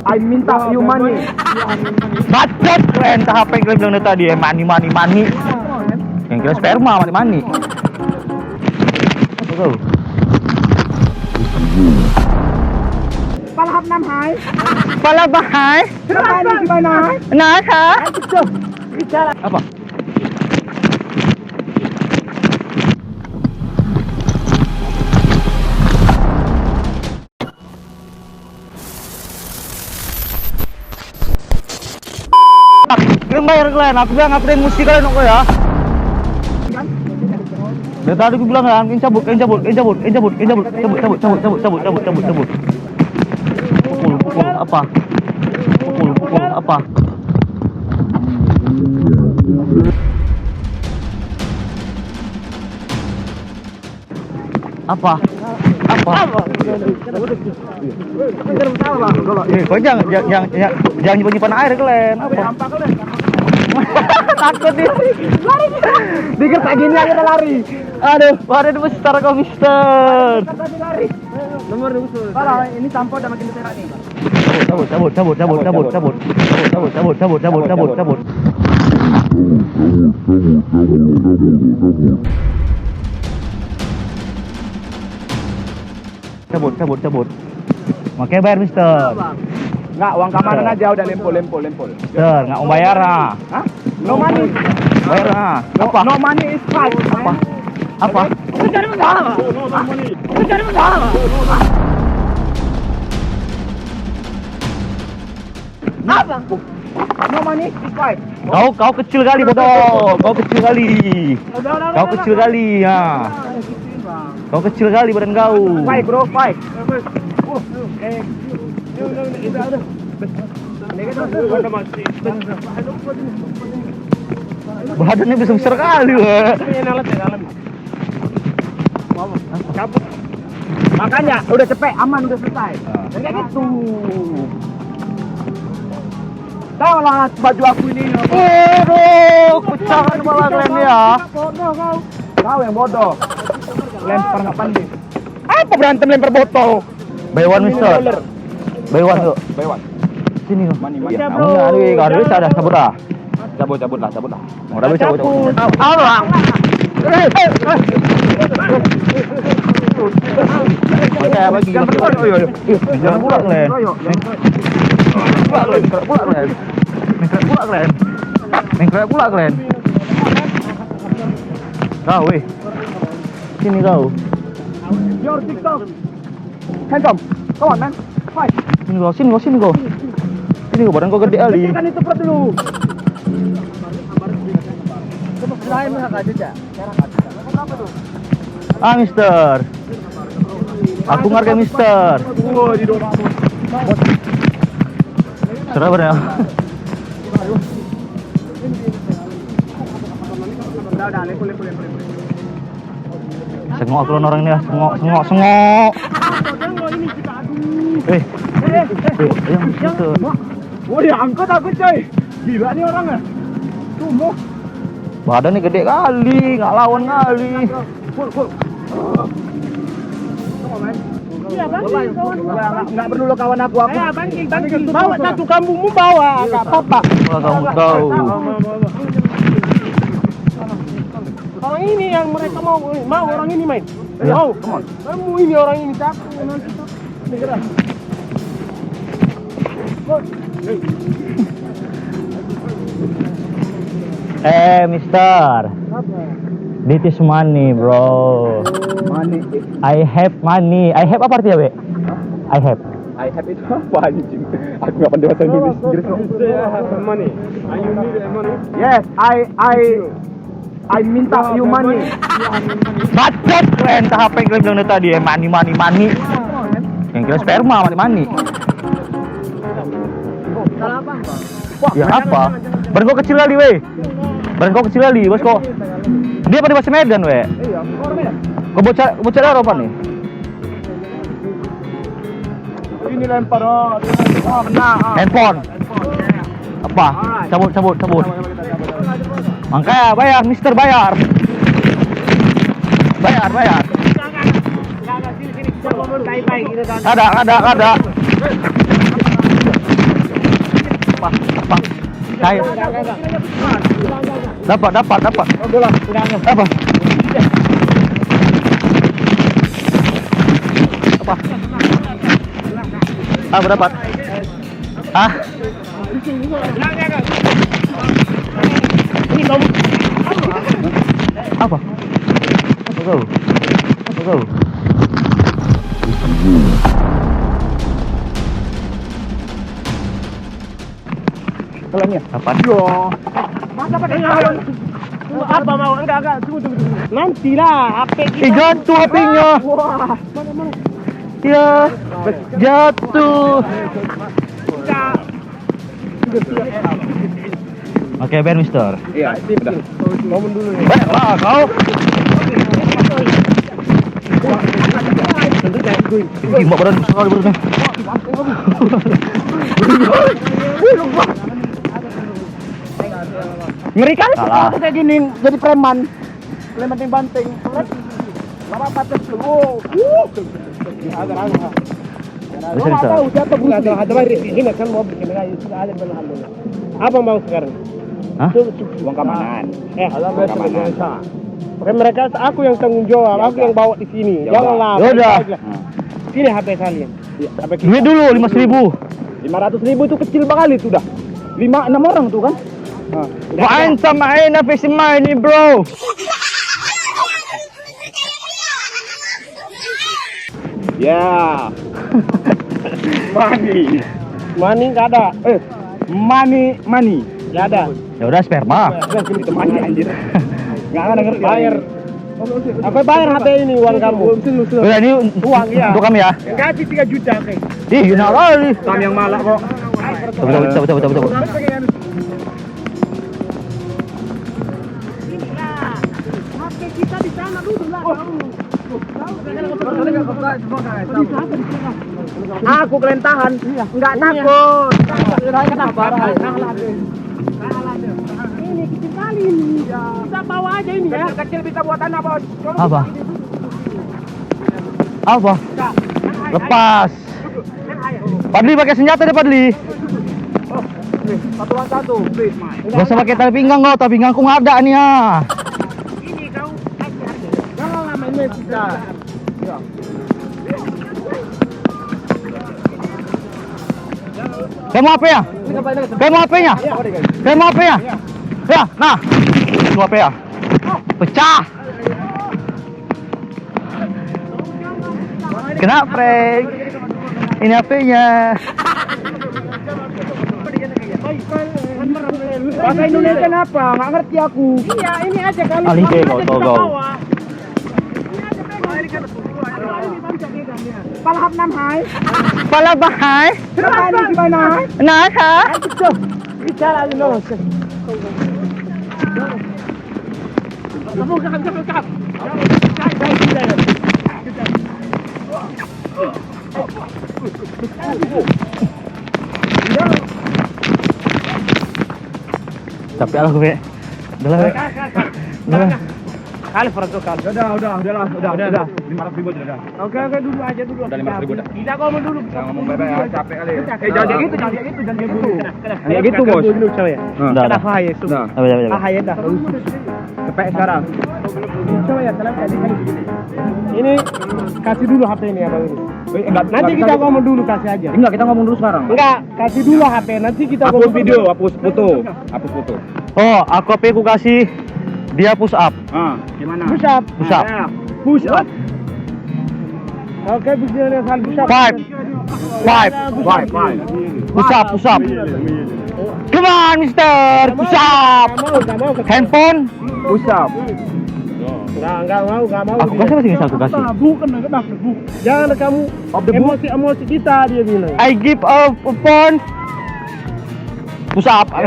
I minta you money. Bacot keren tahap yang kalian bilang tadi ya, money. Yang kira sperma money. Go. Palahap nam hai. Pala bahai. Kenapa ini gimana? Nah, ha? Bicara. Apa? Kalian bayar kalian, aku bilang ngapain musik kalian kok ya? Dari tadi aku bilang kan, cabut. Pukul apa? Pukul apa? Apa? Kau jangan nyimpan air kalian. Apa? Takut dia. Lari. Dikit kayak gini aja udah lari. Aduh, waduh besar kau mister. Lari. Nomor usul. Kalau ini sampah udah makin besar nih. Cabut. Cabut. Makanya bayar mister. Enggak, uang keamanan aja udah lempol. Mister, nggak mau bayar ah. Hah? No money. Bayar ah. Apa? No money is fight. Apa? Apa? No money is fight. Kau kecil kali bodoh. Kau kecil kali ya. Kau kecil kali badan kau. Fight bro, fight. Badannya besar kali weh. Cabut. Makanya udah cepet, aman, udah selesai. Dan kayak gitu. Tahu lah baju aku ini. Aduh, pecahan malah kalian ya. Kau yang bodoh. Lempar nggak pandai. Apa berantem lempar botol? Buy one mister. Buy one yuk. Buy one. Sini kau. Money. Ya, kamu ada bisa dah sabur dah. Cabut lah. Udah bisa cabut. Allah. Oke, bagi. Jangan pula kalian. Mengkrek pula kalian. Kau weh. Sini kau. Your TikTok. Handsome. Come on man. Fight. Sini kau. Sini kau, badan kau gede kali. Kan itu perut dulu. Lain hak aja. Ah, mister. Aku ngargai mister. Oh, di dorong. Serah bener. Udah, lempul. Sengok aku orang ini ya, sengok. Yang itu. Oh, diangkat aku coy. Gila nih orangnya. Tuh, Badannya gede kali, nggak lawan kali. full. Iya, enggak perlu lo kawan aku. Bangking. Bawa satu kampungmu bawa, enggak apa-apa. Wah, kamu tahu. Orang ini yang mereka mau orang ini main. Ya, Mau. Kamu ini orang ini takut nanti tak. Gerak. Mister. This is money, bro. Money. I have money. I have apa artinya, Be? I have itu apa anjing? Aku enggak pandai bahasa Inggris. Money. Are you need money? Yes, I minta you money. Bacot keren tahap yang kalian bilang tadi ya, money. Yang kira sperma money. Salah apa? Ya apa? Badan kau kecil kali, weh. Bos kok. Dia pada bahasa Medan, weh. Iya, orang Medan. Kau bocah apa nih? Ini lempar. Kena. Handphone. Apa? Cabut. Makanya bayar, mister, bayar. Bayar. Sini. Ada. Apa? Saya. Dapat. Apa? Apa dapat? Hah? Apa? Apa kau? Kalau ini ya? Apa? Apa mau? Enggak. Tunggu. Nantilah HP kita. Jatuh HP-nya. Wah. Ya, jatuh. Oke, Ben Mister. Iya, udah. Ngomong dulu nih. Lah, kau. Ih, mbak badan sekali badannya. Ngeri kali sih Salah. kalau kayak gini jadi preman. Banting-banting. Lama patah lu. Agak-agak. Bisa, bisa. Tahu siapa bunga ada di sini kan mau bikin aja sudah ada belum. Apa mau sekarang? Hah? Uang keamanan. Uang keamanan. Oke, mereka aku yang tanggung jawab, aku yang bawa di sini. Janganlah. Yaudah. Sini HP kalian. HP kita. Duit dulu 5.000. 500.000 itu kecil banget itu dah. 5-6 orang tuh kan? Main sama HP si main nih, bro. Ya. Money nggak ada. Money. Nggak ada. Ya udah sperma. Itu money anjir. Nggak ada ngerti. Bayar. Apa bayar HP ini uang kamu? Udah ini Uang, iya. untuk kami ya. Gaji 3 juta, oke. Ih, enak kali. Kami yang malak kok. Betul. HP kita di sana dulu lah. Aku kalian tahan, nggak takut. Kenapa? Ini kecil kali ini. Kita bawa aja ini ya. Kecil bisa buatan apa? Apa? Lepas. Padli pakai senjata deh, Padli. Satu. Gak usah pakai tali pinggang kok, tali pinggangku nggak ada nih ya. Ini kau jangan lama ini kita. Saya mau apa ya? Saya mau HP-nya? Ya, nah. Mau HP ya? Pecah. Kena prank. Ini HP-nya. Bahasa Indonesia apa? Nggak ngerti aku. Iya, ini aja kali. Alih deh kau. Palahap nam hai. Pala bahay. Kenapa ini gimana? Nah, ha? Bicara aja loh. Kamu kap. Tapi alah gue. Udah lah. Kali peraturan. Udah. 500.000 aja. Oke, dulu aja dulu. Udah 500.000 dah. Kita ngomong dulu. Ngomong bye-bye, capek kali. Jangan gitu. Kayak gitu, Bos. Dulu coy. Udah. Kenapa ya? Udah. Bahaya dah. Cepet sekarang. Coba ya, salam kali. Ini kasih dulu HP ini abang ini. Nanti kita ngomong dulu kasih aja. Enggak, kita ngomong dulu sekarang. Enggak, kasih dulu HP. Nanti kita Hapus ngomong video, hapus foto. Oh, aku HP ku kasih dia push up. Gimana? Push up. Push up. Oke, bismillah salam push up. Five. Push up. Come on, Mister. Push up. Enggak mau. Handphone. Push up. Enggak mau. Aku kasih masih bisa aku kasih. Bukan. Jangan kamu emosi kita dia bilang. I give a phone. Push up. No,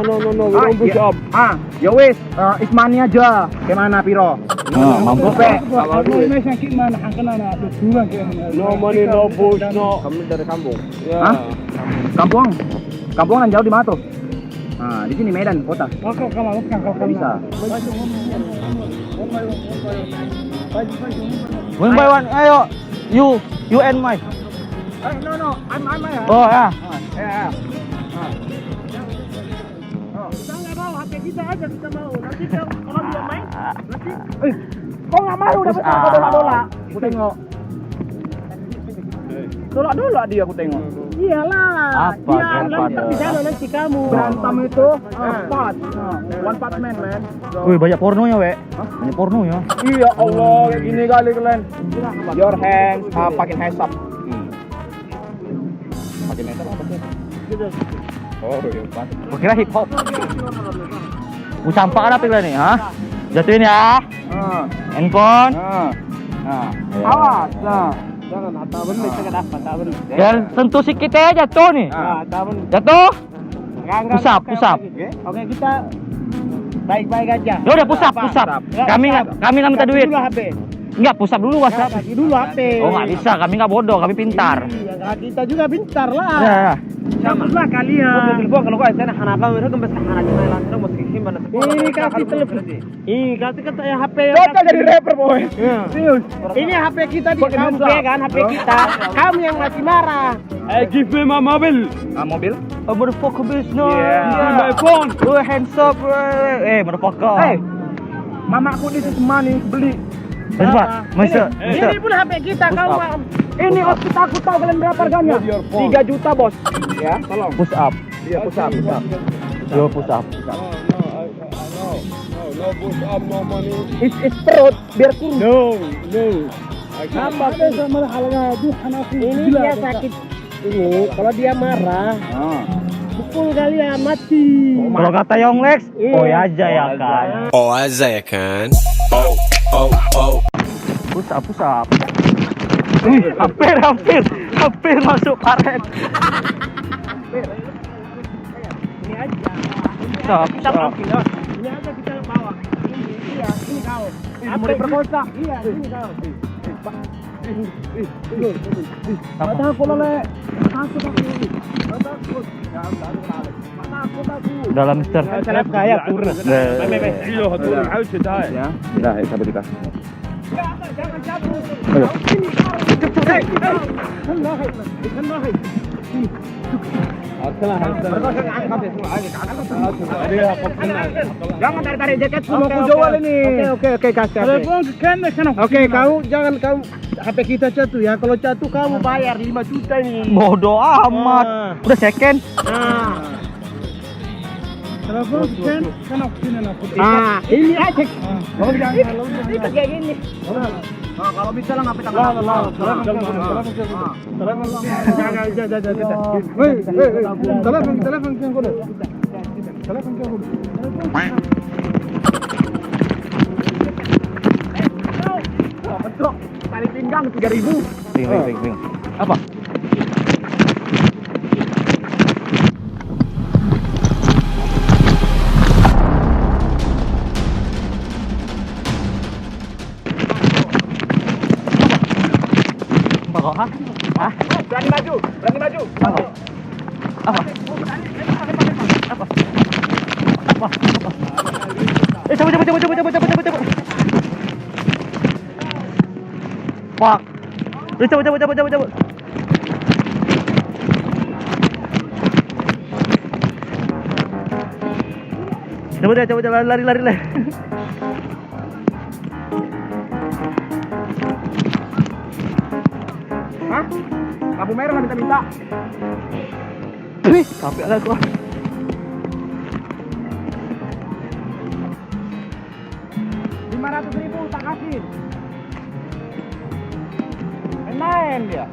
we don't push up. Ya wis, Ismani aja. Gimana Piro? Mampu. No money, no push, no. Kamu dari kampung. Ya. Kampungan jauh di mana tuh? Nah, di sini Medan, kota. Nggak bisa. One by one, ayo. You and my. No, I'm Oh ya. ya. Kita nggak mau HP kita aja kita mau. Nanti kalau dia main, nanti Kok nggak mau dapat apa dola-dola? Aku tengok. Dola-dola dia aku tengok. iyalah. Apa, Dia kenapa nanti di sana nanti kamu. Berantem itu part. One part man. So, Wih, banyak pornonya, we. Banyak pornonya. iya Allah, kayak gini kali kalian. Your hands, pakai hands up. Pakai hands up apa sih? Oh, iya, pas. Gua kira hip hop. Sampah apa kalian nih, ha? Jatuhin ya. Handphone. Awas, nah. Jangan atau benar kita dapat, tak benar. Biar sentuh sikit aja jatuh nih. Tak benar. Jatuh. Enggak. Push up. Oke, kita baik-baik aja. Ya udah push up. Kami nggak minta duit. Dulu HP. Enggak, push up dulu WhatsApp. Kasih dulu HP. Oh, nggak bisa. Kami nggak bodoh, kami pintar. Iya, kita juga pintar lah. Ya. Sama lah kalian. Telepon kalau kau sana hanapan mereka kan bisa hana cuma langsung mesti simpan. Ini kasih telepon. Ih, kasih kata ya HP. Kota jadi rapper boy. Serius. Ini HP kita di kamu pegang HP kita. Kamu yang masih marah. Give me my mobile. Mobil? Oh, motherfucker business. Yeah. My phone. Oh, hands up. Motherfucker. Mamaku di money beli. Mister. Ini pun HP kita kamu. Ini outfit aku tahu kalian berapa harganya? 3 juta bos. Ya, tolong. Push up. Iya, push up. Yo, push up. No push up, no money. Is perut biar kurus. No. Apa sama halnya ini dia sakit. Ini kalau dia marah, pukul kali ya mati. Kalau kata Yonglex, oh ya aja ya kan. Oh aja ya kan. Push up. Hampir masuk karet. Ini aja. Push up. Ini aja kita bawa. Ini kau. Mau diperkosa. Iya, ini kau. Mata aku lele. Dalam Mister. Seleb kaya kurna. Ya, udah ya sabar kita. Jangan cabut. Ayo. Jangan tarik jaket semua Aku jual ini. Oke, kasih. Oke, kamu jangan HP kita jatuh ya. Kalau jatuh kamu bayar 5 juta ini. Bodoh amat. Udah second. Ini aja. Itu kayak gini. Kalau bisa lah ngapain tarik pinggang 3.000. Ring. Apa? Hah? Berani maju. Apa? Cabut. Pak. Cabut. Cabut, lari. Hah? Lampu merah lah minta. Wih, capek lah gua. Rp500.000 tak kasih. Main dia.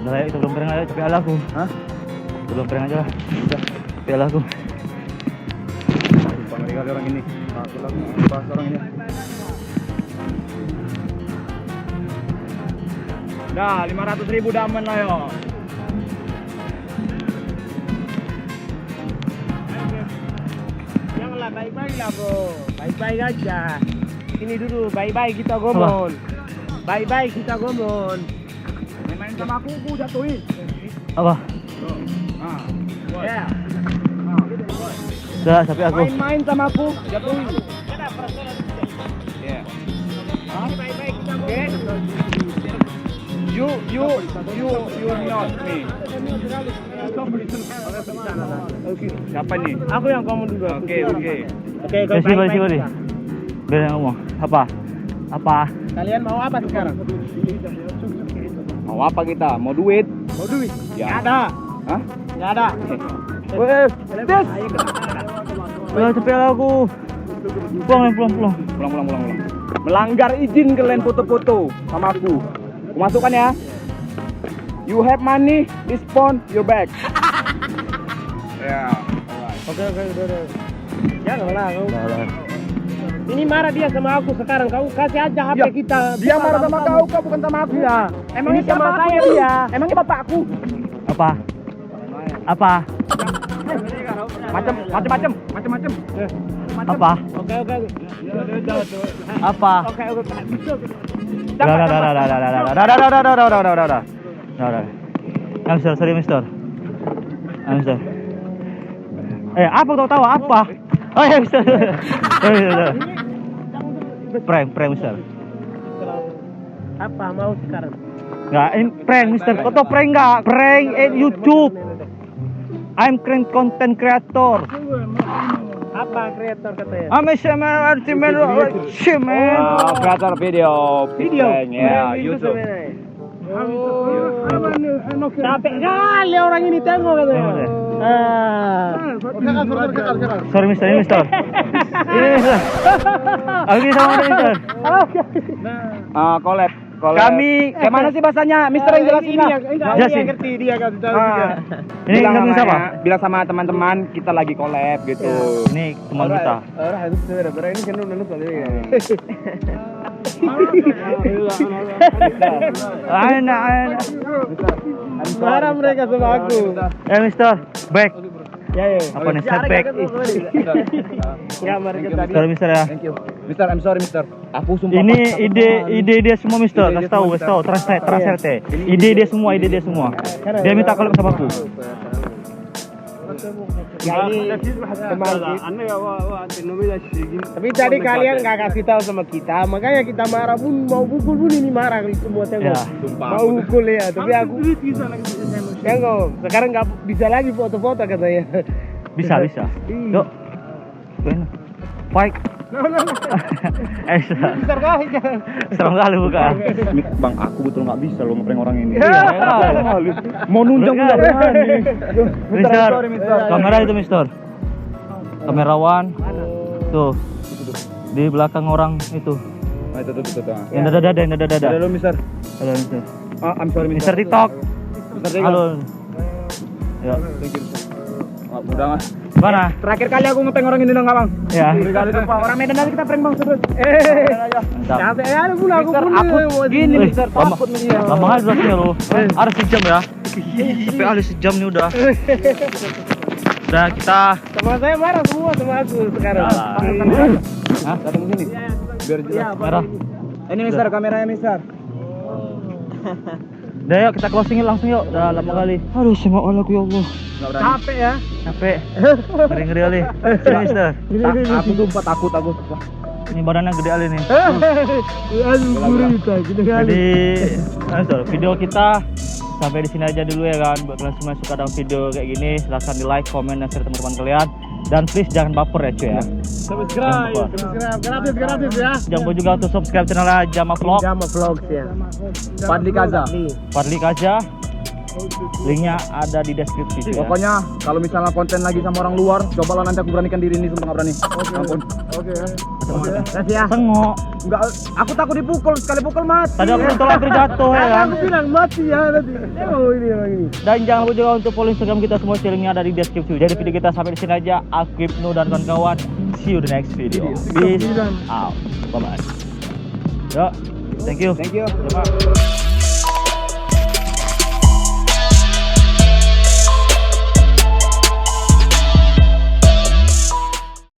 Udah ya, kita belum kering aja, capek lah aku. Hah? Belum kering aja lah. Capek lah aku. Ngeri kali orang ini. Aku lagi bahas orang ini. Dah, 500.000 damen lah yo. Janganlah baik-baik lah bro. Baik-baik aja. Ini dulu baik-baik kita ngomong. Baik-baik kita ngomong. Main sama aku jatuhin. Apa? Ya. Udah, capek aku. Main sama aku jatuhin. You not me. Siapa nih? Aku yang ngomong dulu. Oke. Oke, Ya, sini. Biar yang ngomong. Apa? Kalian mau apa sekarang? Mau apa kita? Mau duit? Mau duit? Ya. Nggak ada. Hah? Nggak ada. Weh, tes. Cepet aku. Pulang. Pulang. Melanggar izin kalian foto-foto sama aku. Aku masukkan ya. You have money, this phone, your bag. Ya. Oke, udah. Janganlah kau. Udah. Ini marah dia sama aku sekarang. Kau kasih aja HP Ya, kita. Dia marah sama kau bukan sama aku. Iya. Emangnya Ini sama siapa saya aku? dia. Emangnya bapakku? Apa? Macam-macam. Apa? Oke. Apa? Oke. Udah. Ya, Mister, sorry Mister. Mister. Apa kau tahu apa? Oh ya Mister. Prank Mister. Apa mau sekarang? Nggak, ini prank Mister. Kau tahu prank nggak? Prank YouTube. I'm content creator. Apa kreator katanya? I'm a shaman. Creator video. Ya, YouTube. Capek kali orang ini tengok katanya. Sorry Mister, ini Mister. Aku sama Mister. Collab. Kami Kayak mana sih bahasanya? Mister yang jelasin lah. Jelasin. Ngerti dia kasih tahu. Ini kami siapa? Bilang sama teman-teman kita lagi collab gitu. Ini teman kita. Orang harus sebenarnya ini kan nunuk kali ya. Anak. Marah mereka sama aku. Mister, back. Ya. Apa nih setback? Ya mereka tadi. Sorry Mister ya. Thank you. Mister, I'm sorry Mister. Aku sumpah. Ini ide dia semua Mister. Kasih tahu. Translate. Ide dia semua. Dia minta collab sama aku. Ya ini teman kita. Tapi tadi kalian nggak kasih tahu sama kita, makanya kita marah pun mau pukul pun ini marah semua tengok. Ya. Mau pukul ya, tapi aku tengok sekarang nggak bisa lagi foto-foto katanya. Bisa. Yuk. Fight. Besar kali kan. Serem kali bukan? Bang, aku betul nggak bisa lo ngeprank orang ini. Iya. Mau nunjang Enggak. nggak berani. Mister, sorry, Mister. kamera itu Mister. Kamerawan. Tuh. Di belakang orang itu. Itu. Yang dada. Halo Mister. Halo Mister. I'm sorry Mister TikTok. Halo. Ya. Thank you. Udah mas. Mana? Terakhir kali aku ngeprank orang ini nggak bang? Ya. Kali sumpah orang Medan nanti kita prank bang terus. Mantap. Capek ya, aku pun. Aku gini Wih, Mister lama- takut nih dia. Lama kali durasinya lo. Ada sejam ya. Sampai ada sejam nih udah. Udah kita. Teman saya marah semua sama aku sekarang. Hah? Datang sini. Biar jelas. Merah. Ini Mister kameranya Mister. Udah yuk kita closingin langsung yuk. Udah lama kali. Aduh semoga Allah ya Allah. Nggak berani. Capek ya. Capek. Ngeri kali. Sini Mister. Aku sumpah takut aku. Ini badannya gede kali nih. Aduh, gurita gini kali. Jadi, Mister, video kita sampai di sini aja dulu ya kan. Buat kalian semua yang suka dengan video kayak gini, silahkan di like, komen, dan share teman-teman kalian. Dan please jangan baper ya cuy ya. Subscribe gratis ya. Jangan lupa juga untuk subscribe channelnya Jama Vlog, Jama Vlogs ya. Fadli Kaza. Fadli Kaja. Linknya ada di deskripsi cuy ya. Pokoknya kalau misalnya konten lagi sama orang luar, cobalah nanti aku beranikan diri ini, sumpah nggak berani. Ampun. Oke. Kasih ya. Tengok. Enggak, aku takut dipukul, sekali pukul mati. Tadi aku tolak jatuh ya kan. Aku bilang mati ya nanti. Oh ini orang ini. Dan jangan lupa juga untuk follow Instagram kita semua, linknya ada di deskripsi. Jadi video kita sampai di sini aja. Aku Ibnu dan kawan-kawan. See you the next video. Peace out. Bye bye. Yo, thank you. Thank you. Bye.